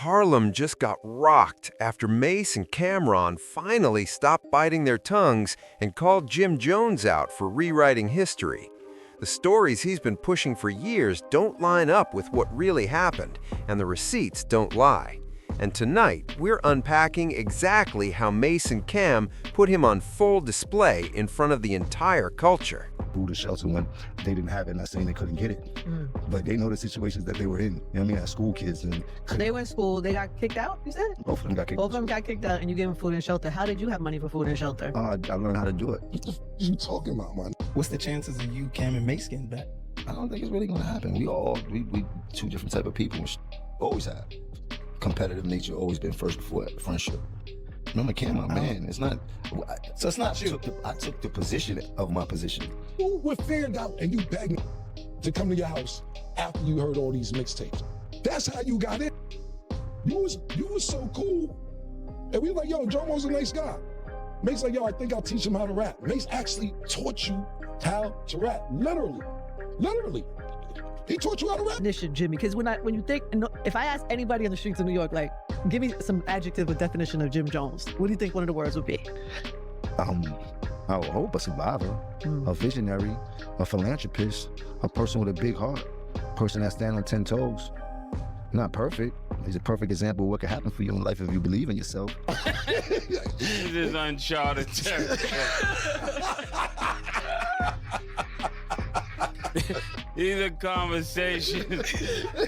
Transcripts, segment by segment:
Harlem just got rocked after Mase and Cameron finally stopped biting their tongues and called Jim Jones out for rewriting history. The stories he's been pushing for years don't line up with what really happened, and the receipts don't lie. And tonight, we're unpacking exactly how Mase and Cam put him on full display in front of the entire culture. Food or shelter when they didn't have it, not saying they couldn't get it. But they know the situations that they were in. You know what I mean? As school kids. And they were in school, they got kicked out, you said? both of them got kicked Both of them got kicked out and you gave them food and shelter. How did you have money for food and shelter? I learned how to do it. What the f you talking about, man? What's the chances of you, Cam, and Mase getting back? I don't think it's really gonna happen. We two different type of people. Always have. Competitive nature always been first before friendship. Remember, Cam, my man, it's not. So it's not you. I took the position of my position. You were figured out and you begged me to come to your house after you heard all these mixtapes. That's how you got in. You was so cool. And we were like, yo, Jomo's a nice guy. Mace like, yo, I think I'll teach him how to rap. Mace actually taught you how to rap, literally. He taught you how to rap. Definition, Jimmy, because when you think, if I ask anybody on the streets of New York, like, give me some adjective or definition of Jim Jones, what do you think one of the words would be? I would hope a survivor, a visionary, a philanthropist, a person with a big heart, a person that stands on 10 toes. Not perfect. He's a perfect example of what could happen for you in life if you believe in yourself. This is uncharted territory. These are conversations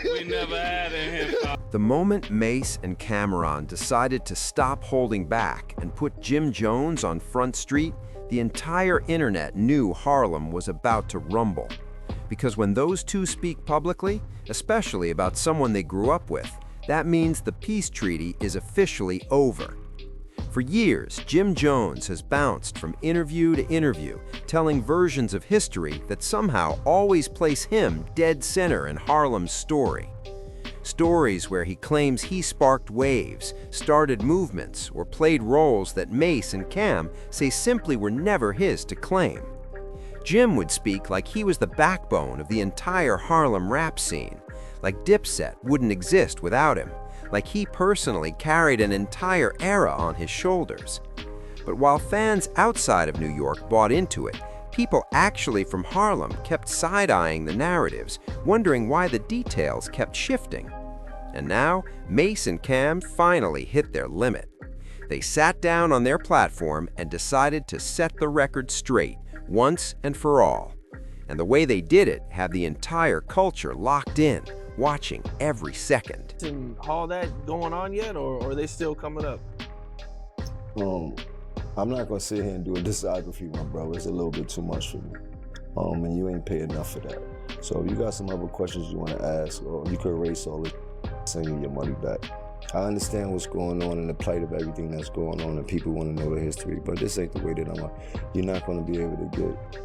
we never had in hip-hop. The moment Mase and Cameron decided to stop holding back and put Jim Jones on Front Street, the entire internet knew Harlem was about to rumble. Because when those two speak publicly, especially about someone they grew up with, that means the peace treaty is officially over. For years, Jim Jones has bounced from interview to interview, telling versions of history that somehow always place him dead center in Harlem's story. Stories where he claims he sparked waves, started movements, or played roles that Mase and Cam say simply were never his to claim. Jim would speak like he was the backbone of the entire Harlem rap scene, like Dipset wouldn't exist without him, like he personally carried an entire era on his shoulders. But while fans outside of New York bought into it, people actually from Harlem kept side-eyeing the narratives, wondering why the details kept shifting. And now, Mase and Cam finally hit their limit. They sat down on their platform and decided to set the record straight, once and for all. And the way they did it had the entire culture locked in, watching every second. And all that going on yet, or are they still coming up? I'm not gonna sit here and do a discography, my brother. It's a little bit too much for me. And you ain't paid enough for that. So if you got some other questions you wanna ask, or you could erase all this, send me your money back. I understand what's going on and the plight of everything that's going on, and people wanna know the history, but this ain't the way that you're not gonna be able to get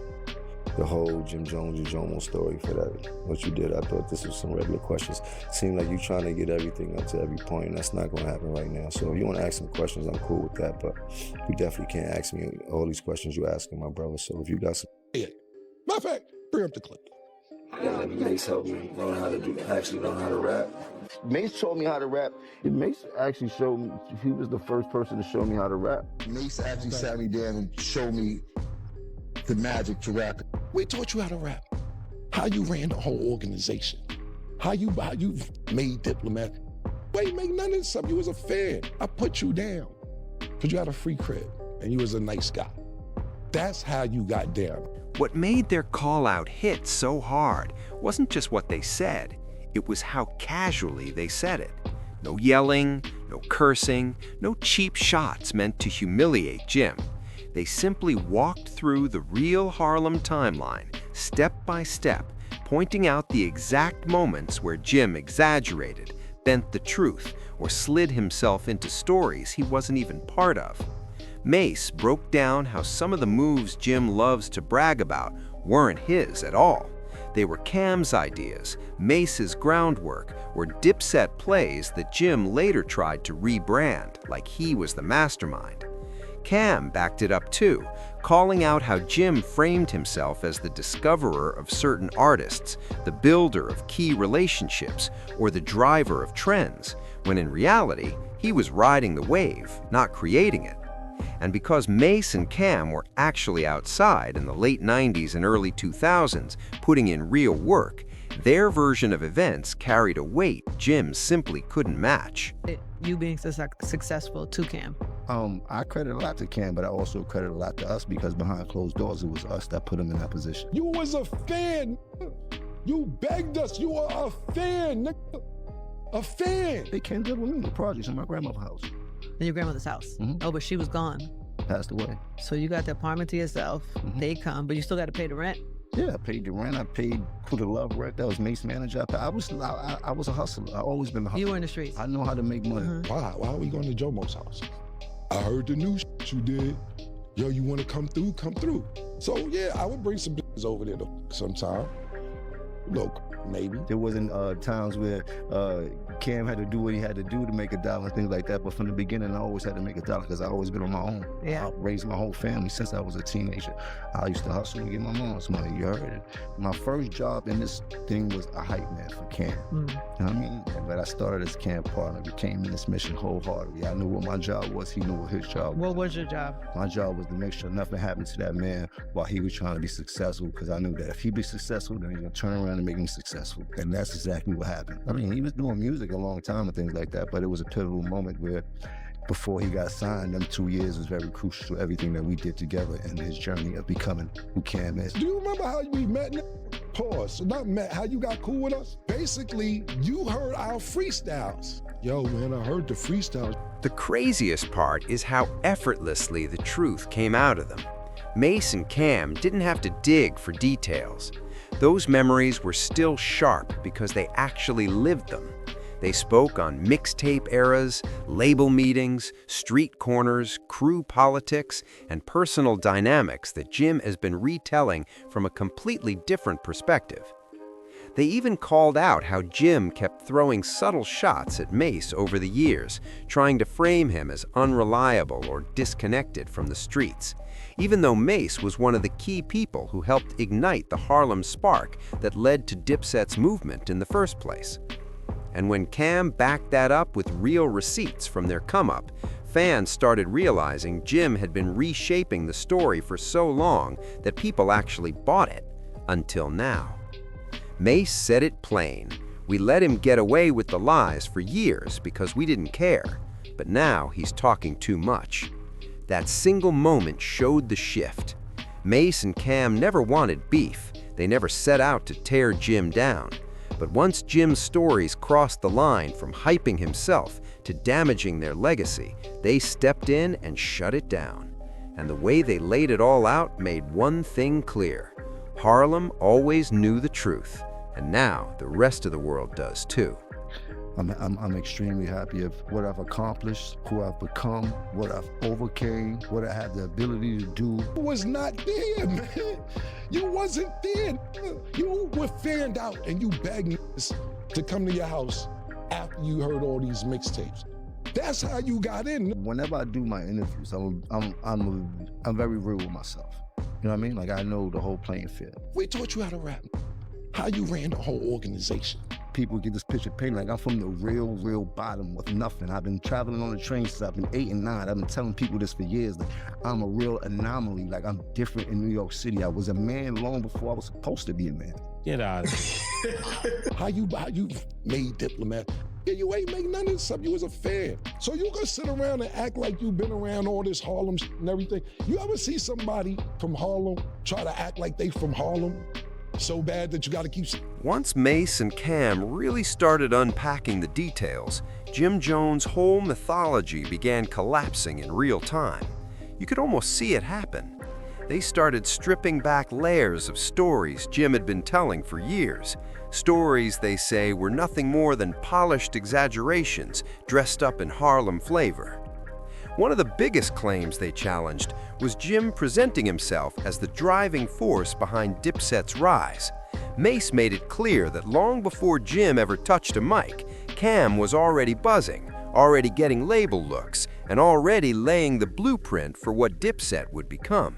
the whole Jim Jones and Jomo story for that. What you did, I thought this was some regular questions. Seemed like you trying to get everything up to every point, and that's not gonna happen right now. So if you wanna ask some questions, I'm cool with that, but you definitely can't ask me all these questions you're asking, my brother. So if you got some... Yeah. Matter of fact, bring up the clip. Yeah, Mase helped me learn how to rap. Mase taught me how to rap. Mase actually showed me, he was the first person to show me how to rap. Mase actually sat me down and showed me the magic to rap. We taught you how to rap. How you ran the whole organization. How you made Diplomat. Why you make none of this stuff? You was a fan. I put you down because you had a free crib and you was a nice guy. That's how you got down. What made their call-out hit so hard wasn't just what they said, it was how casually they said it. No yelling, no cursing, no cheap shots meant to humiliate Jim. They simply walked through the real Harlem timeline, step by step, pointing out the exact moments where Jim exaggerated, bent the truth, or slid himself into stories he wasn't even part of. Mase broke down how some of the moves Jim loves to brag about weren't his at all. They were Cam's ideas, Mase's groundwork, or Dipset plays that Jim later tried to rebrand like he was the mastermind. Cam backed it up too, calling out how Jim framed himself as the discoverer of certain artists, the builder of key relationships, or the driver of trends, when in reality, he was riding the wave, not creating it. And because Mase and Cam were actually outside in the late 90s and early 2000s, putting in real work, their version of events carried a weight Jim simply couldn't match. You being successful to Cam. I credit a lot to Cam, but I also credit a lot to us because behind closed doors, it was us that put him in that position. You was a fan. You begged us. You were a fan. A fan. They came to with me, the projects in my grandmother's house. In your grandmother's house. Mhm. Oh, but she was gone. Passed away. So you got the apartment to yourself. They come, but you still got to pay the rent. Yeah, I paid the rent. I paid for the love rent. That was Mase manager. I was a hustler. I always been a hustler. You were in the streets. I know how to make money. Why are we going to Jomo's house? I heard the new you did. Yo, you want to come through? Come through. So yeah, I would bring some business over there sometime. Look, maybe. There wasn't times where Cam had to do what he had to do to make $1 and things like that. But from the beginning, I always had to make $1 because I always been on my own. Yeah. I raised my whole family since I was a teenager. I used to hustle and get my mom's money. You heard it. My first job in this thing was a hype man for Cam. You know what I mean? But I started as Cam partner, became in this mission wholeheartedly. I knew what my job was. He knew what his job was. What was your job? My job was to make sure nothing happened to that man while he was trying to be successful, because I knew that if he be successful, then he's gonna turn around and make him successful. And that's exactly what happened. I mean, he was doing music a long time and things like that, but it was a pivotal moment where before he got signed, them 2 years was very crucial to everything that we did together in his journey of becoming who Cam is. Do you remember how we met? Pause. Not met, how you got cool with us? Basically, you heard our freestyles. Yo, man, I heard the freestyles. The craziest part is how effortlessly the truth came out of them. Mase and Cam didn't have to dig for details. Those memories were still sharp because they actually lived them. They spoke on mixtape eras, label meetings, street corners, crew politics, and personal dynamics that Jim has been retelling from a completely different perspective. They even called out how Jim kept throwing subtle shots at Mase over the years, trying to frame him as unreliable or disconnected from the streets, even though Mase was one of the key people who helped ignite the Harlem spark that led to Dipset's movement in the first place. And when Cam backed that up with real receipts from their come-up, fans started realizing Jim had been reshaping the story for so long that people actually bought it, until now. Mase said it plain. We let him get away with the lies for years because we didn't care, but now he's talking too much. That single moment showed the shift. Mase and Cam never wanted beef. They never set out to tear Jim down. But once Jim's stories crossed the line from hyping himself to damaging their legacy, they stepped in and shut it down. And the way they laid it all out made one thing clear. Harlem always knew the truth, and now the rest of the world does too. I'm extremely happy of what I've accomplished, who I've become, what I've overcame, what I had the ability to do. You was not there, man. You wasn't there. You were fanned out and you begged us to come to your house after you heard all these mixtapes. That's how you got in. Whenever I do my interviews, I'm very real with myself. You know what I mean? Like, I know the whole playing field. We taught you how to rap. How you ran the whole organization. People get this picture painted like I'm from the real bottom with nothing. I've been traveling on the train since I've been 8 and 9. I've been telling people this for years. Like, I'm a real anomaly. Like, I'm different in New York City. I was a man long before I was supposed to be a man. Get out of here. How you made Diplomat? Yeah, you ain't make none of this stuff. You was a fan. So you gonna sit around and act like you been around all this Harlem and everything. You ever see somebody from Harlem try to act like they from Harlem? So bad that you gotta keep... Once Mase and Cam really started unpacking the details, Jim Jones' whole mythology began collapsing in real time. You could almost see it happen. They started stripping back layers of stories Jim had been telling for years. Stories, they say, were nothing more than polished exaggerations dressed up in Harlem flavor. One of the biggest claims they challenged was Jim presenting himself as the driving force behind Dipset's rise. Mase made it clear that long before Jim ever touched a mic, Cam was already buzzing, already getting label looks, and already laying the blueprint for what Dipset would become.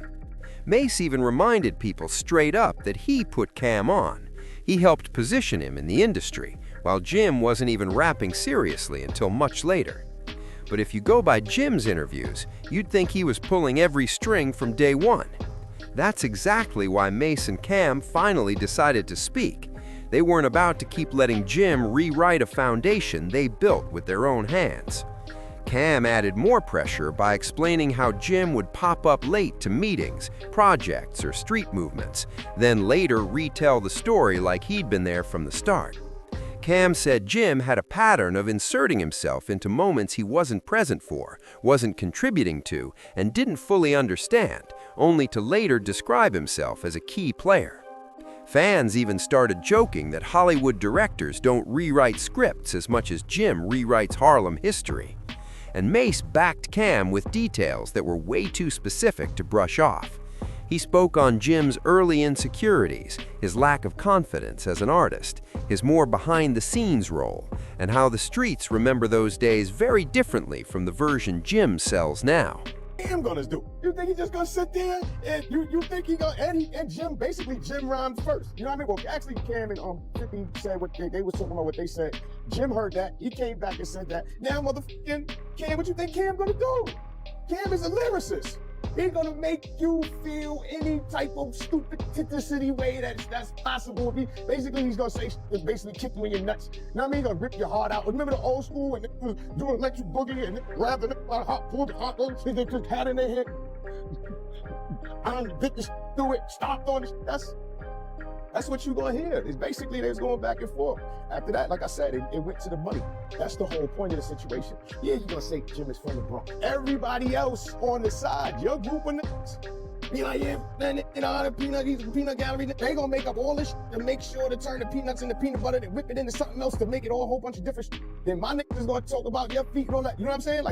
Mase even reminded people straight up that he put Cam on. He helped position him in the industry, while Jim wasn't even rapping seriously until much later. But if you go by Jim's interviews, you'd think he was pulling every string from day one. That's exactly why Mase and Cam finally decided to speak. They weren't about to keep letting Jim rewrite a foundation they built with their own hands. Cam added more pressure by explaining how Jim would pop up late to meetings, projects, or street movements, then later retell the story like he'd been there from the start. Cam said Jim had a pattern of inserting himself into moments he wasn't present for, wasn't contributing to, and didn't fully understand, only to later describe himself as a key player. Fans even started joking that Hollywood directors don't rewrite scripts as much as Jim rewrites Harlem history. And Mase backed Cam with details that were way too specific to brush off. He spoke on Jim's early insecurities, his lack of confidence as an artist, his more behind-the-scenes role, and how the streets remember those days very differently from the version Jim sells now. Cam gonna do? You think he just gonna sit there and you think he gonna and Jim basically Jim rhymed first. You know what I mean? Well, actually Cam and 50 said what they was talking about what they said. Jim heard that, he came back and said that. Now motherfucking Cam, what you think Cam gonna do? Cam is a lyricist. He's gonna make you feel any type of stupidity way that's possible. Basically, he's gonna say basically kick you in your nuts. You know what I mean? He's gonna rip your heart out. Remember the old school and doing electric boogie and grab the hot pull the hot ones, they just had in their head. I'm bit through it, stopped on it. That's what you're gonna hear. It's basically they're going back and forth. After that, like I said, it went to the money. That's the whole point of the situation. Yeah, you're gonna say Jim is from the Bronx. Everybody else on the side, your group of niggas, be like, yeah, man, you know, the peanut gallery, they gonna make up all this shit to make sure to turn the peanuts into peanut butter and whip it into something else to make it all a whole bunch of different shit. Then my niggas is gonna talk about your feet and all that. You know what I'm saying? Like,